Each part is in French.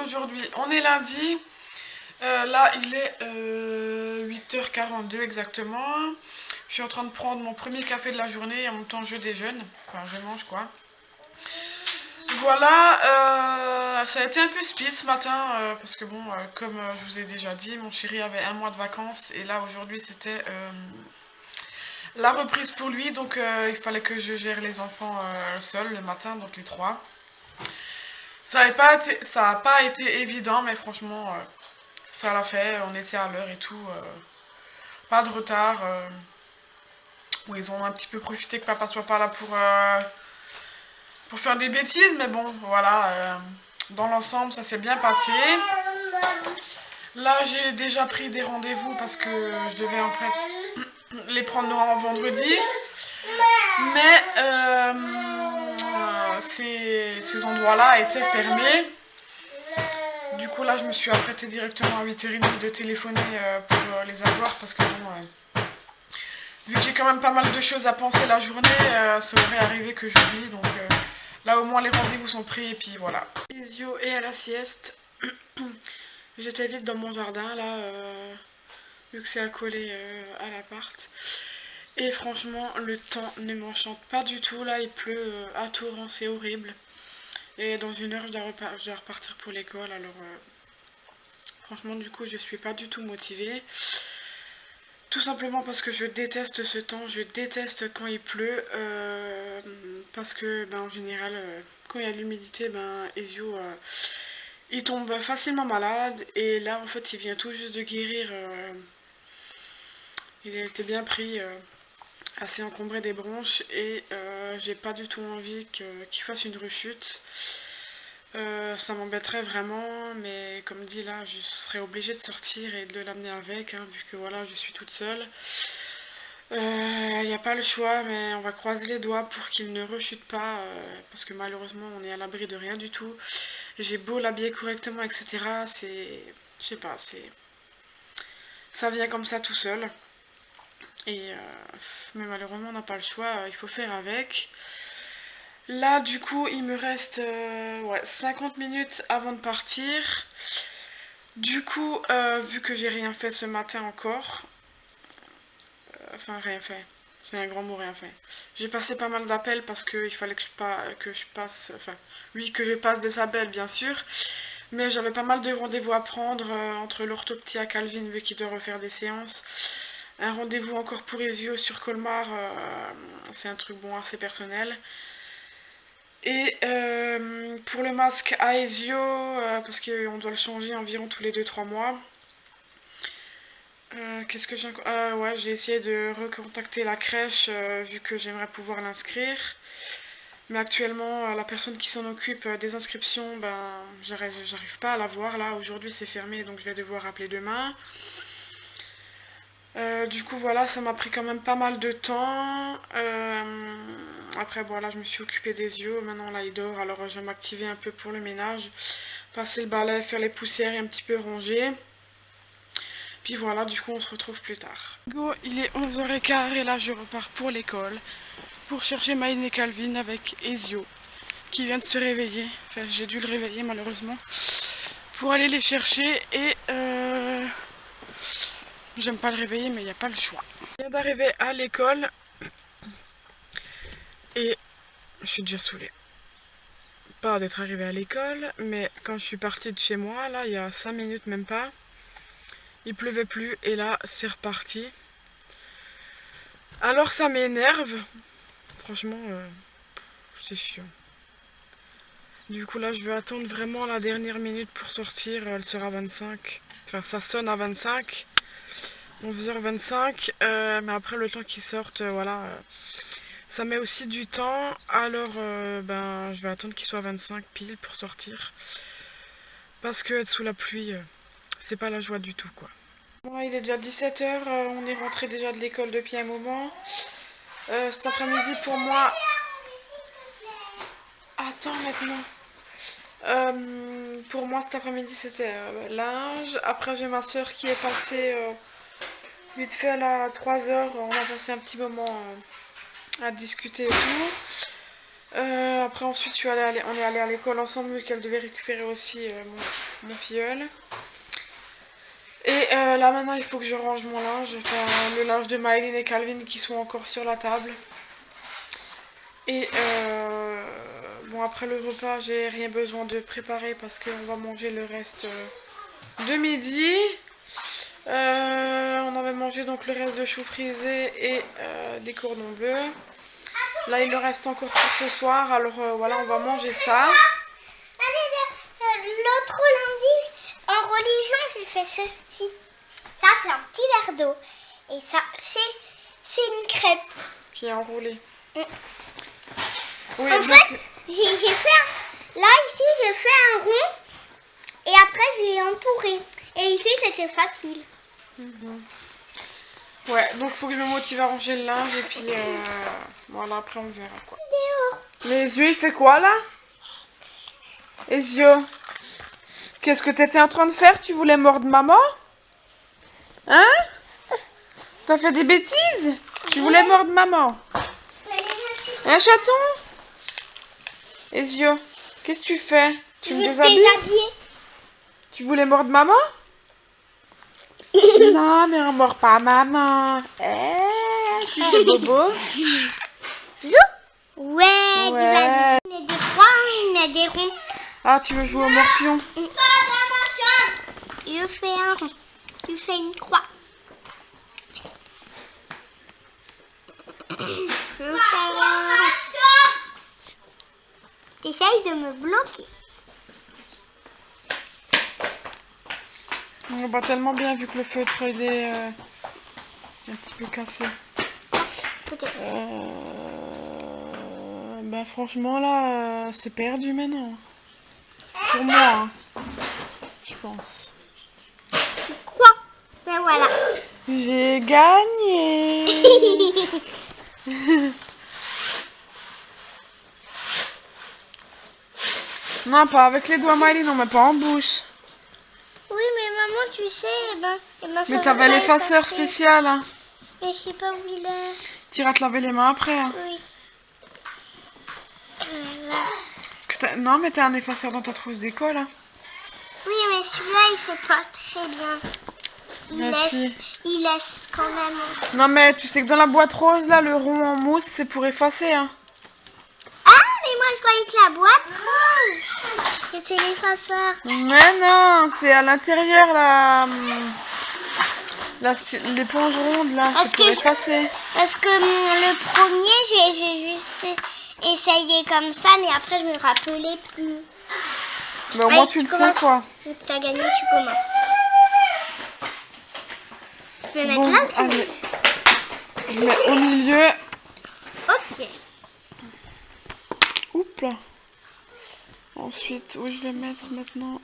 d'aujourd'hui. On est lundi. Là, il est 8h42 exactement. Je suis en train de prendre mon premier café de la journée et en même temps je déjeune. Enfin, je mange quoi. Voilà, ça a été un peu speed ce matin parce que bon, comme je vous ai déjà dit, mon chéri avait un mois de vacances et là aujourd'hui c'était la reprise pour lui. Donc il fallait que je gère les enfants seul le matin, donc les trois. Ça a pas été évident, mais franchement, ça l'a fait. On était à l'heure et tout. Pas de retard. Où ils ont un petit peu profité que papa soit pas là pour faire des bêtises. Mais bon, voilà. Dans l'ensemble, ça s'est bien passé. Là, j'ai déjà pris des rendez-vous parce que je devais en fait les prendre en vendredi. Mais ces endroits-là étaient fermés. Du coup, là, je me suis apprêtée directement à 8h30 de téléphoner pour les avoir parce que bon, vu que j'ai quand même pas mal de choses à penser la journée, ça aurait arrivé que j'oublie. Donc là, au moins, les rendez-vous sont pris et puis voilà. Isio est à la sieste. J'étais vite dans mon jardin, là, vu que c'est accolé à l'appart. Et franchement, le temps ne m'enchante pas du tout. Là, il pleut à torrent, c'est horrible. Et dans une heure, je dois repartir pour l'école. Alors, franchement, du coup, je suis pas du tout motivée. Tout simplement parce que je déteste ce temps. Je déteste quand il pleut. Parce que, ben, en général, quand il y a de l'humidité, ben, Ezio, il tombe facilement malade. Et là, en fait, il vient tout juste de guérir. Il a été bien pris. Assez encombré des bronches et j'ai pas du tout envie qu'il fasse une rechute. Ça m'embêterait vraiment, mais comme dit là, je serais obligée de sortir et de l'amener avec, hein, vu que voilà, je suis toute seule. Il n'y a pas le choix, mais on va croiser les doigts pour qu'il ne rechute pas, parce que malheureusement, on est à l'abri de rien du tout. J'ai beau l'habiller correctement, etc. Je sais pas, ça vient comme ça tout seul. Et mais malheureusement on n'a pas le choix, il faut faire avec. Là du coup il me reste ouais, 50 minutes avant de partir. Du coup vu que j'ai rien fait ce matin encore, enfin rien fait, c'est un grand mot, rien fait. J'ai passé pas mal d'appels parce qu'il fallait que je passe, enfin oui, que je passe des appels bien sûr. Mais j'avais pas mal de rendez-vous à prendre entre l'orthoptie à Calvin vu qu'il doit refaire des séances. Un rendez-vous encore pour Ezio sur Colmar, c'est un truc bon assez personnel. Et pour le masque à Ezio, parce qu'on doit le changer environ tous les 2-3 mois. Qu'est-ce que j'ai encore... ouais, j'ai essayé de recontacter la crèche vu que j'aimerais pouvoir l'inscrire. Mais actuellement, la personne qui s'en occupe des inscriptions, ben, j'arrive pas à la voir là. Aujourd'hui c'est fermé donc je vais devoir appeler demain. Du coup voilà, ça m'a pris quand même pas mal de temps. Après voilà, je me suis occupée des yeux. Maintenant là il dort, alors je vais m'activer un peu pour le ménage. Passer le balai, faire les poussières et un petit peu ranger. Puis voilà, du coup on se retrouve plus tard. Go, il est 11h15 et là je repars pour l'école. Pour chercher Maïne et Calvin avec Ezio. Qui vient de se réveiller. Enfin j'ai dû le réveiller malheureusement. Pour aller les chercher et... j'aime pas le réveiller, mais il n'y a pas le choix. Je viens d'arriver à l'école et je suis déjà saoulée. Pas d'être arrivée à l'école, mais quand je suis partie de chez moi, là, il y a 5 minutes même pas, il pleuvait plus et là, c'est reparti. Alors ça m'énerve. Franchement, c'est chiant. Du coup là, je vais attendre vraiment la dernière minute pour sortir. Elle sera à 25. Enfin, ça sonne à 25. 11h25, mais après le temps qu'ils sortent, voilà, ça met aussi du temps, alors ben, je vais attendre qu'il soit 25 pile pour sortir, parce que être sous la pluie, c'est pas la joie du tout, quoi. Bon, là, il est déjà 17h, on est rentré déjà de l'école depuis un moment. Cet après-midi pour moi... Attends maintenant. Pour moi cet après-midi c'était linge. Après j'ai ma soeur qui est passée... vite fait là à 3h, on a passé un petit moment à discuter et tout. Après ensuite on est allé à l'école ensemble vu qu'elle devait récupérer aussi mon filleul. Et là maintenant il faut que je range mon linge, enfin le linge de Maëline et Calvin qui sont encore sur la table. Et bon après le repas j'ai rien besoin de préparer parce qu'on va manger le reste de midi. On avait mangé donc le reste de choux frisés et des cordons bleus. Là il leur reste encore pour ce soir, alors voilà on va manger ça. L'autre lundi, en religion, j'ai fait ceci. Ça, c'est un petit verre d'eau. Et ça, c'est une crêpe. Qui est enroulée. Oui, En donc, fait, j'ai fait là, ici, j'ai fait un rond. Et après, je l'ai entouré. Et ici, c'était facile. ouais, donc faut que je me motive à ranger le linge et puis voilà, après on verra quoi. Les yeux, il fait quoi là? Les yeux. Qu'est-ce que t'étais en train de faire? Tu voulais mordre maman? Hein? T'as fait des bêtises? Tu voulais mordre maman? Un chaton? Les yeux. Qu'est-ce que tu fais? Tu me déshabilles? Tu voulais mordre maman? Non, mais on mord pas maman. Tu fais bobo? Ouais, tu vas il met des croix, il met des ronds. Ah, tu veux jouer au morpion? Pas dans ma chambre. Je fais un rond. Tu fais une croix. Je fais un rond. T'essayes de me bloquer. On va tellement bien vu que le feutre il est un petit peu cassé. Peut-être. Bah franchement là, c'est perdu maintenant. Pour moi, hein, je pense. Croix. Ben voilà. J'ai gagné. Non, pas avec les doigts, Maëline, on met pas en bouche. Oui, mais maman, tu sais, ça Mais va t'avais pas l'effaceur effacer. spécial. Hein. Mais je sais pas où il est. T'iras te laver les mains après. Hein. Oui. Non, mais t'as un effaceur dans ta trousse d'école. Hein. Oui, mais celui-là, il fait pas très bien. Il laisse quand même aussi. Non, mais tu sais que dans la boîte rose, là, le rond en mousse, c'est pour effacer. Hein. Ah, mais moi, je croyais que la boîte rose, c'était l'effaceur. Mais non, c'est à l'intérieur, là. L'éponge ronde, là, c'est pour effacer. Parce que le premier, j'ai juste essayé comme ça, mais après, je me rappelais plus. Mais au moins, tu le sais, quoi. T'as gagné, tu commences. Je vais Bon, mettre là. allez. Je mets au milieu. Ok. Oups là. Ensuite, où je vais mettre maintenant?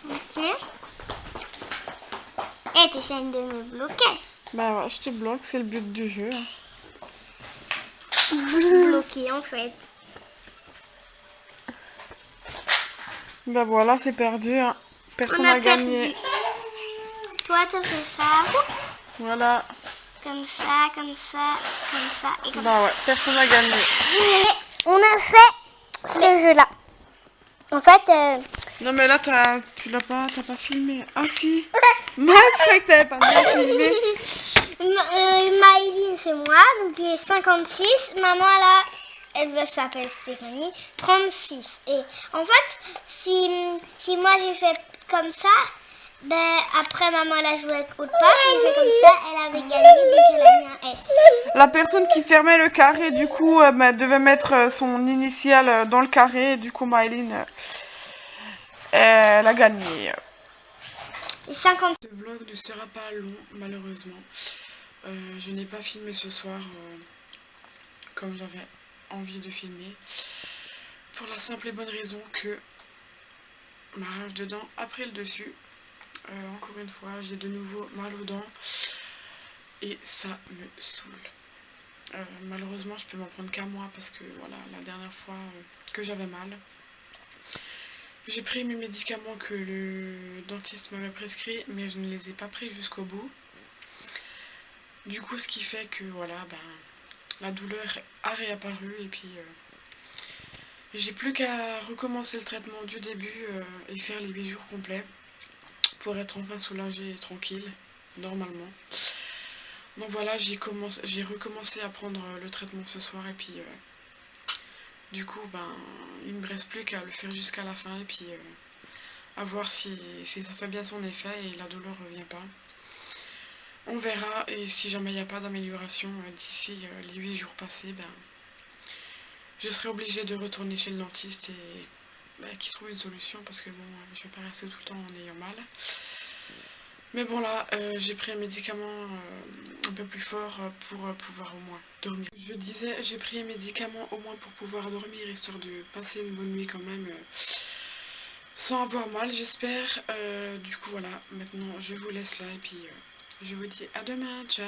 Ok. Et t'essaies de me bloquer. Bah ouais, je te bloque, c'est le but du jeu. Hein. Vous se bloquez en fait. Bah voilà, c'est perdu. Hein. Personne On a n'a gagné. Toi, t'as fait ça. Voilà. Comme ça, comme ça, comme ça et comme ça. Bah ouais, personne n'a gagné. On a fait ce jeu-là. En fait, Non mais là, t'as pas filmé. Ah si. Moi, je croyais que t'avais pas bien filmé. Maëline, c'est moi, donc j'ai 56. Maman, elle s'appelle Stéphanie, 36. Et en fait, si moi j'ai fait comme ça, ben après maman elle a joué avec autre part, j'ai fait comme ça, elle avait gagné, donc elle a mis un S. La personne qui fermait le carré, du coup, bah, devait mettre son initiale dans le carré. Et du coup, Maëline, elle a gagné. Et 50. Ce vlog ne sera pas long, malheureusement. Je n'ai pas filmé ce soir comme j'avais envie de filmer. Pour la simple et bonne raison que ma rage de dents a pris le dessus. Encore une fois, j'ai de nouveau mal aux dents. Et ça me saoule. Malheureusement, je peux m'en prendre qu'à moi parce que voilà, la dernière fois que j'avais mal, j'ai pris mes médicaments que le dentiste m'avait prescrits, mais je ne les ai pas pris jusqu'au bout. Du coup, ce qui fait que voilà, ben, la douleur a réapparu et puis j'ai plus qu'à recommencer le traitement du début et faire les 8 jours complets pour être enfin soulagée et tranquille, normalement. Donc voilà, j'ai recommencé à prendre le traitement ce soir et puis du coup, ben, il me reste plus qu'à le faire jusqu'à la fin et puis à voir si ça fait bien son effet et la douleur revient pas. On verra et si jamais il n'y a pas d'amélioration d'ici les 8 jours passés, ben, je serai obligée de retourner chez le dentiste et qu'il trouve une solution parce que bon, je vais pas rester tout le temps en ayant mal. Mais bon là, j'ai pris un médicament un peu plus fort pour pouvoir au moins dormir. Je disais, j'ai pris un médicament au moins pour pouvoir dormir, histoire de passer une bonne nuit quand même, sans avoir mal j'espère. Du coup voilà, maintenant je vous laisse là et puis je vous dis à demain, ciao.